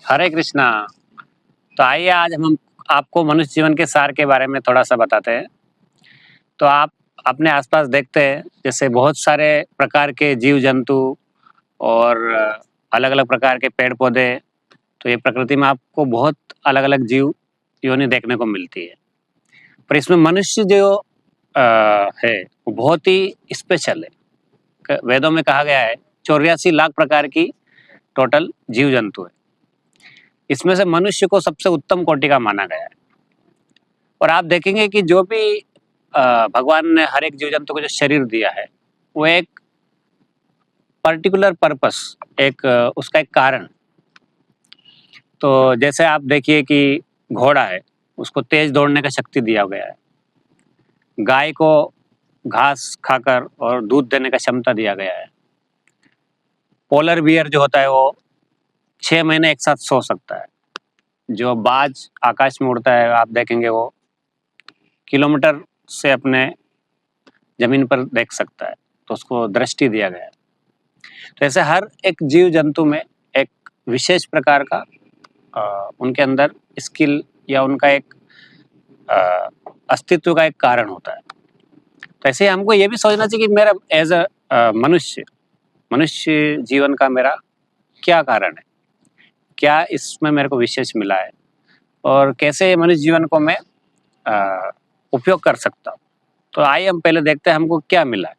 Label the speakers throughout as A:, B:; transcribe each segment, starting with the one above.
A: हरे कृष्णा। तो आइए आज हम आपको मनुष्य जीवन के सार के बारे में थोड़ा-सा बताते हैं। तो आप अपने आस-पास देखते हैं जैसे बहुत सारे प्रकार के जीव-जंतु और अलग-अलग प्रकार के पेड़-पौधे, तो ये प्रकृति में आपको बहुत अलग-अलग जीव योनि देखने को मिलती है। पर इसमें मनुष्य जो है वो बहुत ही स्पेशल है। क वेदों में कहा गया है 84 लाख प्रकार की टोटल जीव-जंतु है। इसमें से मनुष्य को सबसे उत्तम कोटि का माना गया है। और आप देखेंगे कि जो भी भगवान ने हर एक जीव-जंतु को जो शरीर दिया है, वो एक पर्टिकुलर पर्पस एक उसका एक कारण। तो जैसे आप देखिए कि घोड़ा है, उसको तेज दौड़ने का शक्ति दिया गया है। गाय को घास खाकर और दूध देने का क्षमता दिया गया है। पोलर बियर जो होता है वो 6 महीने एक साथ सो सकता है। जो बाज आकाश में उड़ता है आप देखेंगे वो किलोमीटर से अपने ज़मीन पर देख सकता है, तो उसको दृष्टि दिया गया है। तो ऐसे हर एक जीव-जंतु में एक विशेष प्रकार का उनके अंदर स्किल या उनका एक अ, अस्तित्व का एक कारण होता है। तो ऐसे ही हमको ये भी सोचना चाहिए कि मेरा एज़ मनुष्य मनुष्य जीवन का मेरा क्या कारण है? क्या इसमें मेरे को विशेष मिला है? और कैसे मनुष्य जीवन को मैं अ, उपयोग कर सकता हूँ? तो आइए हम पहले देखते हैं हमको क्या मिला है।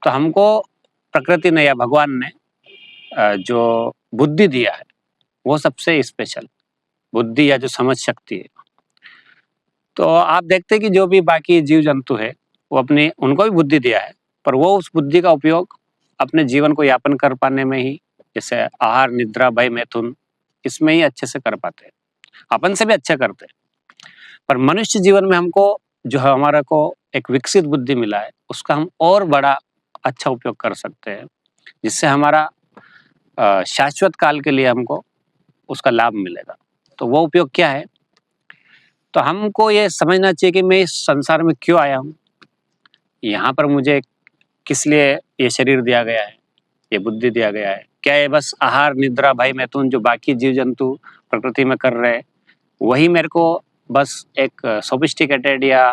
A: तो हमको प्रकृति ने या भगवान ने जो बुद्धि दिया है, वो सबसे स्पेशल बुद्धि या जो समझ शक्ति है। तो आप देखते हैं कि जो भी बाकी जीव-जंतु है, वो अपनी उनको भी बुद्धि दिया है, पर वो उस बुद्धि का उपयोग अपने जीवन को यापन कर पाने में ही जैसे आहार, निद्रा, भय, मैथुन इसमें ही अच्छे से कर पाते हैं। अपन से भी अच्छा करते हैं। पर मनुष्य जीवन में हमको जो है हमारा को एक विकसित बुद्धि मिला है, उसका हम और बड़ा अच्छा उपयोग कर सकते हैं, जिससे हमारा शाश्वत काल के लिए हमको उसका लाभ मिलेगा। तो वो उपयोग क्या है? तो हमको ये समझना चाहिए कि मैं इस संसार में क्यों आया हूँ? यहाँ पर मुझे किस लिए ये शरीर दिया गया है? ये बुद्धि दिया गया है? क्या ये बस आहार, निद्रा, भय, मैथुन जो बाकी जीव-जंतु प्रकृति में कर रहे हैं, वही मेरे को बस एक सोफिस्टिकेटेड या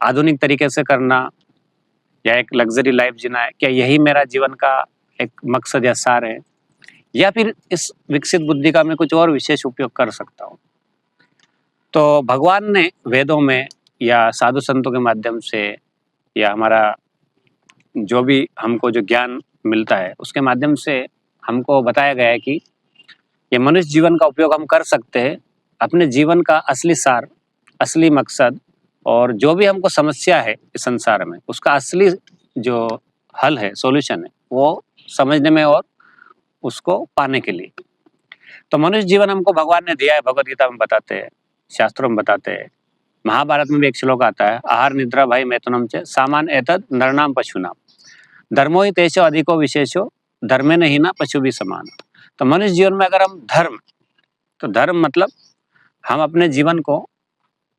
A: आधुनिक तरीके से करना या एक लग्ज़री लाइफ़ जीना है? क्या यही मेरा जीवन का एक मकसद या सार है? या फिर इस विकसित बुद्धि का मैं कुछ और विशेष उपयोग कर सकता हूँ? तो भगवान ने वेदों में या साधु संतों के माध्यम से या हमारा जो भी हमको जो ज्ञान मिलता है, उसके माध्यम से हमको बताया गया है कि ये मनुष्य जीवन का उपयोग हम कर सकते हैं, अपने जीवन का असली सार, असली मकसद और जो भी हमको समस्या है इस संसार में, उसका असली जो हल है, सॉल्यूशन है, वो समझने में और उसको पाने के लिए। तो मनुष्य जीवन हमको भगवान ने दिया है, भगवद गीता में बताते हैं, शास्त्रों में बताते हैं। महाभारत में भी एक श्लोक आता है, आहार निद्रा भय मैथुनम च सामान्य एतद् नरणाम पशूनाम धर्मो हि तेषु अधिको विशेषो धर्मेण हीना पशु भी समान। तो मनुष्य जीवन में अगर हम तो धर्म मतलब हम अपने जीवन को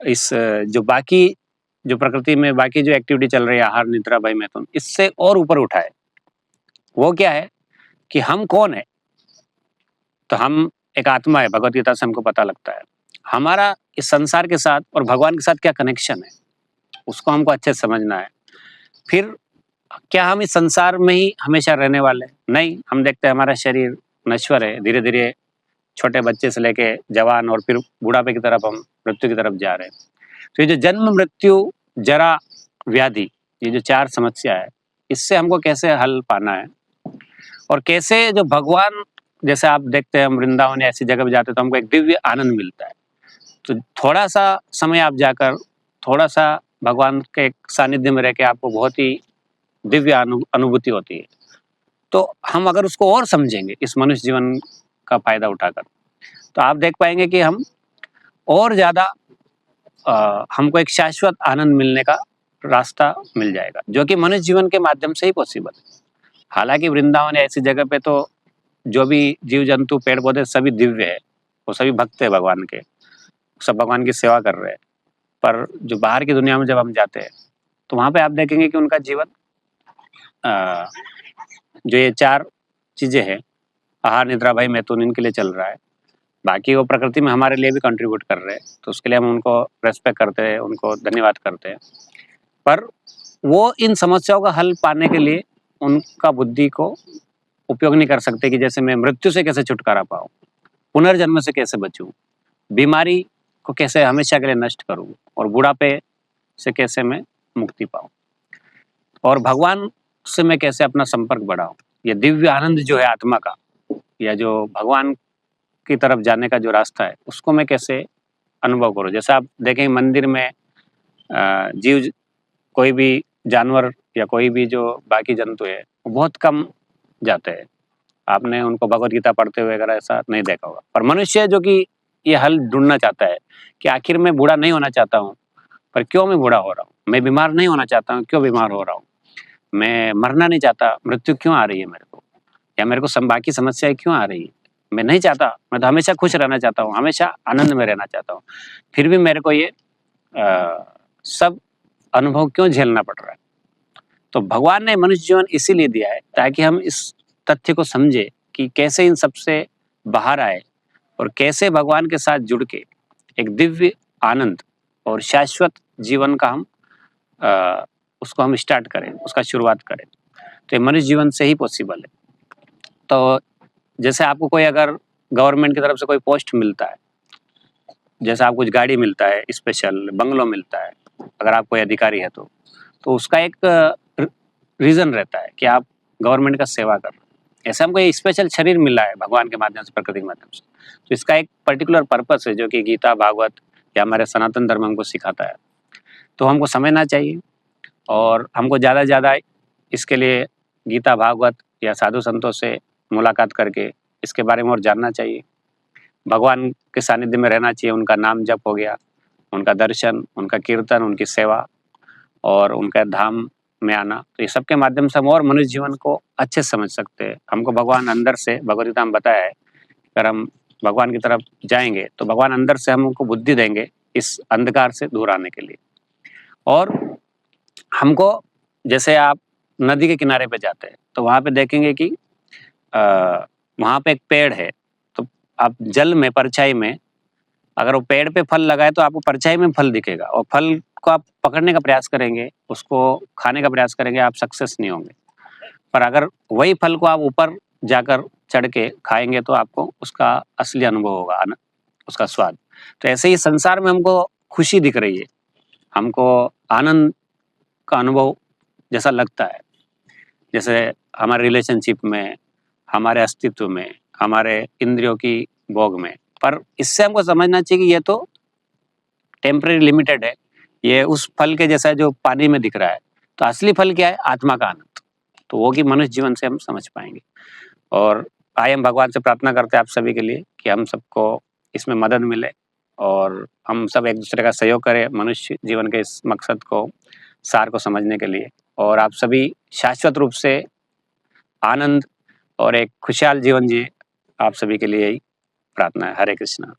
A: इस जो बाकी जो प्रकृति में बाकी जो एक्टिविटी चल रही है आहार निद्रा भय मैथुन इससे और ऊपर उठाए। वो क्या है कि हम कौन है? तो हम एक आत्मा है, भगवत गीता से हमको पता लगता है। हमारा इस संसार के साथ और भगवान के साथ क्या कनेक्शन है, उसको हमको अच्छे से समझना है। फिर क्या हम इस संसार में ही हमेशा रहने वाले हैं? नहीं, हम देखते हैं हमारा शरीर नश्वर है, धीरे-धीरे छोटे बच्चे से लेके जवान और फिर बुढ़ापे की तरफ हम मृत्यु की तरफ जा रहे हैं। तो ये जो जन्म, मृत्यु, जरा, व्याधि, ये जो 4 समस्या है, इससे हमको कैसे हल पाना है? और कैसे जो भगवान जैसे आप देखते हैं हम वृंदावन या ऐसी जगह पे जाते हैं तो हमको एक दिव्य आनंद मिलता है। तो थोड़ा-सा समय आप जाकर, थोड़ा-सा भगवान के सानिध्य में रह के आपको बहुत ही दिव्य अनुभूति होती है। तो हम अगर उसको और समझेंगे इस मनुष्य जीवन का फ़ायदा उठाकर, तो आप देख पाएँगे कि हम और ज़्यादा हमको एक शाश्वत आनंद मिलने का रास्ता मिल जाएगा, जो कि मनुष्य जीवन के माध्यम से ही पॉसिबल है। हालाँकि वृंदावन या ऐसी जगह पे तो जो भी जीव-जंतु, पेड़-पौधे सभी दिव्य है, वो सभी भक्त है भगवान के, सब भगवान की सेवा कर रहे हैं। पर जो बाहर की दुनिया में जब हम जाते हैं, तो वहाँ पे आप देखेंगे कि उनका जीवन जो ये 4 चीज़ें हैं, आहार, निद्रा, भय, मैथुन इनके लिए चल रहा है। बाकी वो प्रकृति में हमारे लिए भी कंट्रीब्यूट कर रहे हैं, तो उसके लिए हम उनको रिस्पेक्ट करते हैं, उनको धन्यवाद करते हैं। पर वो इन समस्याओं का हल पाने के लिए उनका बुद्धि को उपयोग नहीं कर सकते कि जैसे मैं मृत्यु से कैसे छुटकारा पाऊँ, पुनर्जन्म से कैसे बचूँ, बीमारी को कैसे हमेशा के लिए नष्ट करूँ और बुढ़ापे से कैसे मैं मुक्ति पाऊँ और भगवान से मैं कैसे अपना संपर्क बढ़ाऊँ। ये दिव्य आनंद जो है आत्मा का, या जो भगवान की तरफ जाने का जो रास्ता है, उसको मैं कैसे अनुभव करूँ। जैसे आप देखेंगे मंदिर में जीव, कोई भी जानवर या कोई भी जो बाकी जंतु है, वो बहुत कम जाते हैं। आपने उनको भगवत गीता पढ़ते हुए अगर ऐसा नहीं देखा होगा। पर मनुष्य जो कि ये हल ढूँढना चाहता है कि आखिर मैं बूढ़ा नहीं होना चाहता हूँ, पर क्यों मैं बूढ़ा हो रहा हूँ? मैं बीमार नहीं होना चाहता हूँ, क्यों बीमार हो रहा हूँ? मैं मरना नहीं चाहता, मृत्यु क्यों आ रही है मेरे को? या मेरे को बाकी समस्याएँ क्यों आ रही है? मैं नहीं चाहता, मैं तो हमेशा खुश रहना चाहता हूँ, हमेशा आनंद में रहना चाहता हूँ। फिर भी मेरे को ये सब अनुभव क्यों झेलना पड़ रहा है? तो भगवान ने मनुष्य जीवन इसीलिए दिया है ताकि हम इस तथ्य को समझे कि कैसे इन सब से बाहर आए और कैसे भगवान के साथ जुड़ के एक दिव्य आनंद और शाश्वत जीवन का हम उसको हम स्टार्ट करें, उसका शुरुआत करें। तो ये मनुष्य जीवन से ही पॉसिबल है। तो जैसे आपको कोई अगर गवर्नमेंट की तरफ से कोई पोस्ट मिलता है, जैसे आपको कुछ गाड़ी मिलता है, स्पेशल बंगलो मिलता है, अगर आप कोई अधिकारी है तो उसका एक रीज़न रहता है कि आप गवर्नमेंट का सेवा कर रहे हैं। ऐसे हमको एक स्पेशल शरीर मिला है भगवान के माध्यम से, प्रकृति के माध्यम से, तो इसका एक पर्टिकुलर पर्पस है जो कि गीता, भागवत या हमारे सनातन धर्म हमको सिखाता है। तो हमको समझना चाहिए और हमको ज़्यादा से ज़्यादा इसके लिए गीता, भागवत या साधु संतों से मुलाकात करके इसके बारे में और जानना चाहिए। भगवान के सानिध्य में रहना चाहिए, उनका नाम जप हो गया, उनका दर्शन, उनका कीर्तन, उनकी सेवा और उनका धाम में आना। तो ये सब के माध्यम से हम और मनुष्य जीवन को अच्छे से समझ सकते हैं। हमको भगवान अंदर से, भगवद गीता में बताया है, अगर हम भगवान की तरफ जाएँगे तो भगवान अंदर से हमको बुद्धि देंगे इस अंधकार से दूर आने के लिए। और हमको, जैसे आप नदी के किनारे पे जाते हैं तो वहाँ पे देखेंगे कि वहाँ पे एक पेड़ है, तो आप जल में, परछाई में, अगर वो पेड़ पे फल लगा है तो आपको परछाई में फल दिखेगा और फल को आप पकड़ने का प्रयास करेंगे, उसको खाने का प्रयास करेंगे, आप सक्सेस नहीं होंगे। पर अगर वही फल को आप ऊपर जाकर चढ़ के खाएँगे तो आपको उसका असली अनुभव होगा, उसका स्वाद। तो ऐसे ही संसार में हमको खुशी दिख रही है, हमको आनंद का अनुभव जैसा लगता है, जैसे हमारे रिलेशनशिप में, हमारे अस्तित्व में, हमारे इंद्रियों की भोग में। पर इससे हमको समझना चाहिए कि ये तो टेम्परेरी लिमिटेड है, ये उस फल के जैसा है जो पानी में दिख रहा है। तो असली फल क्या है? आत्मा का आनंद। तो वो कि मनुष्य जीवन से हम समझ पाएँगे। और आइए हम भगवान से प्रार्थना करते हैं आप सभी के लिए कि हम सबको इसमें मदद मिले और हम सब एक-दूसरे का सहयोग करें मनुष्य जीवन के इस मकसद को, सार को समझने के लिए। और आप सभी शाश्वत रूप से आनंद और एक खुशहाल जीवन जिए, आप सभी के लिए यही प्रार्थना है। हरे कृष्णा।